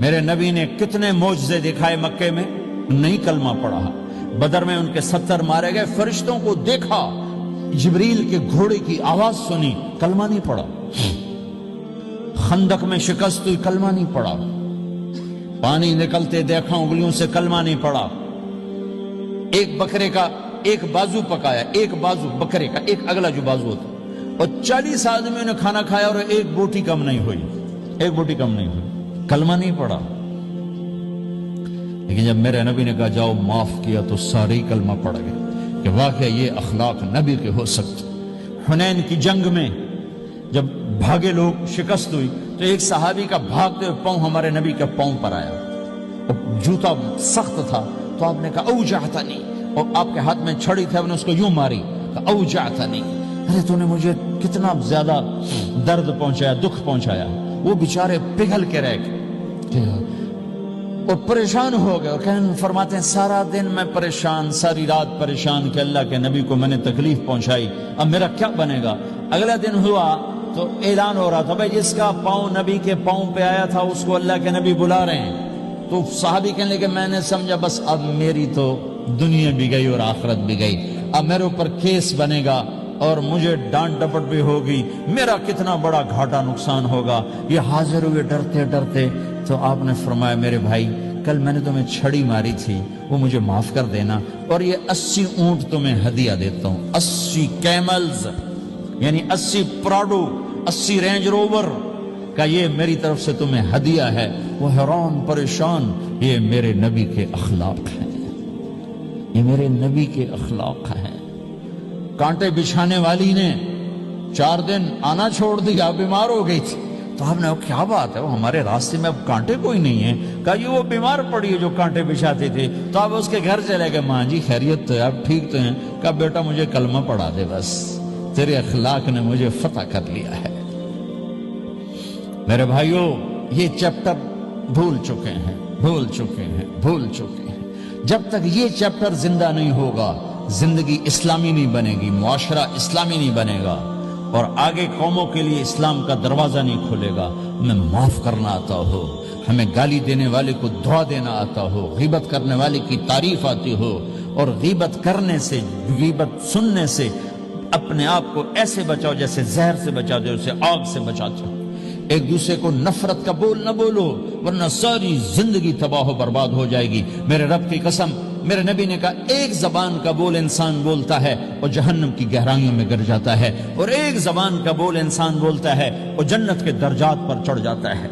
میرے نبی نے کتنے معجزے دکھائے مکے میں، نہیں کلمہ پڑھا۔ بدر میں ان کے 70 مارے گئے، فرشتوں کو دیکھا، جبریل کے گھوڑے کی آواز سنی، کلمہ نہیں پڑھا۔ خندق میں شکست ہوئی، کلمہ نہیں پڑھا۔ پانی نکلتے دیکھا انگلیوں سے، کلمہ نہیں پڑھا۔ ایک بکرے کا ایک بازو پکایا، ایک بازو بکرے کا، ایک اگلا جو بازو ہوتا، اور 40 آدمیوں نے کھانا کھایا اور ایک بوٹی کم نہیں ہوئی، ایک بوٹی کم نہیں ہوئی، کلمہ نہیں پڑھا۔ لیکن جب میرے نبی نے کہا جاؤ معاف کیا تو سارے کلمہ پڑھ گئے کہ واقعہ یہ اخلاق نبی کے ہو سکتے۔ حنین کی جنگ میں جب بھاگے لوگ، شکست ہوئی، تو ایک صحابی کا بھاگتے ہوئے پاؤں ہمارے نبی کے پاؤں پر آیا، اور جوتا سخت تھا، تو آپ نے کہا اوجعتنی، اور آپ کے ہاتھ میں چھڑی تھی، آپ نے اس کو یوں ماری، کہا اوجعتنی، ارے تو نے مجھے کتنا زیادہ درد پہنچایا، دکھ پہنچایا۔ وہ بیچارے پگھل کے رہ گئے اور پریشان ہو گئے، اور فرماتے ہیں سارا دن میں پریشان، ساری رات پریشان کہ اللہ کے نبی کو میں نے تکلیف پہنچائی، اب میرا کیا بنے گا۔ اگلا دن ہوا تو اعلان ہو رہا تھا بھائی جس کا پاؤں نبی کے پاؤں پہ آیا تھا اس کو اللہ کے نبی بلا رہے ہیں۔ تو صحابی کہنے لگے میں نے سمجھا بس اب میری تو دنیا بھی گئی اور آخرت بھی گئی، اب میرے اوپر کیس بنے گا اور مجھے ڈانٹ ڈپٹ بھی ہوگی، میرا کتنا بڑا گھاٹا نقصان ہوگا۔ یہ حاضر ہوئے ڈرتے ڈرتے، تو آپ نے فرمایا میرے بھائی کل میں نے تمہیں چھڑی ماری تھی، وہ مجھے معاف کر دینا، اور یہ 80 اونٹ تمہیں ہدیہ دیتا ہوں، 80 کیملز یعنی 80 پراڈو، 80 رینج روور کا یہ میری طرف سے تمہیں ہدیہ ہے۔ وہ حیران پریشان، یہ میرے نبی کے اخلاق ہیں، یہ میرے نبی کے اخلاق ہیں۔ کانٹے بچھانے والی نے 4 دن آنا چھوڑ دیا، بیمار ہو گئی تھی، تو آپ نے کہا کیا بات ہے، وہ ہمارے راستے میں اب کانٹے کوئی نہیں ہیں، کہا یہ وہ بیمار پڑی ہے جو کانٹے بچھاتی تھی۔ تو آپ اس کے گھر چلے گئے، ماں جی خیریت تو ہے، آپ ٹھیک تو ہیں؟ کہا بیٹا مجھے کلمہ پڑھا دے، بس تیرے اخلاق نے مجھے فتح کر لیا ہے۔ میرے بھائیوں یہ چیپٹر بھول چکے ہیں، بھول چکے ہیں، بھول چکے ہیں۔ جب تک یہ چیپٹر زندہ نہیں ہوگا زندگی اسلامی نہیں بنے گی، معاشرہ اسلامی نہیں بنے گا، اور آگے قوموں کے لیے اسلام کا دروازہ نہیں کھلے گا۔ ہمیں معاف کرنا آتا ہو، ہمیں گالی دینے والے کو دعا دینا آتا ہو، غیبت کرنے والے کی تعریف آتی ہو، اور غیبت کرنے سے، غیبت سننے سے اپنے آپ کو ایسے بچاؤ جیسے زہر سے بچاتے ہو، اسے آگ سے بچاتے ہو۔ ایک دوسرے کو نفرت کا بول نہ بولو ورنہ ساری زندگی تباہ و برباد ہو جائے گی۔ میرے رب کی قسم، میرے نبی نے کہا ایک زبان کا بول انسان بولتا ہے اور جہنم کی گہرائیوں میں گر جاتا ہے، اور ایک زبان کا بول انسان بولتا ہے اور جنت کے درجات پر چڑھ جاتا ہے۔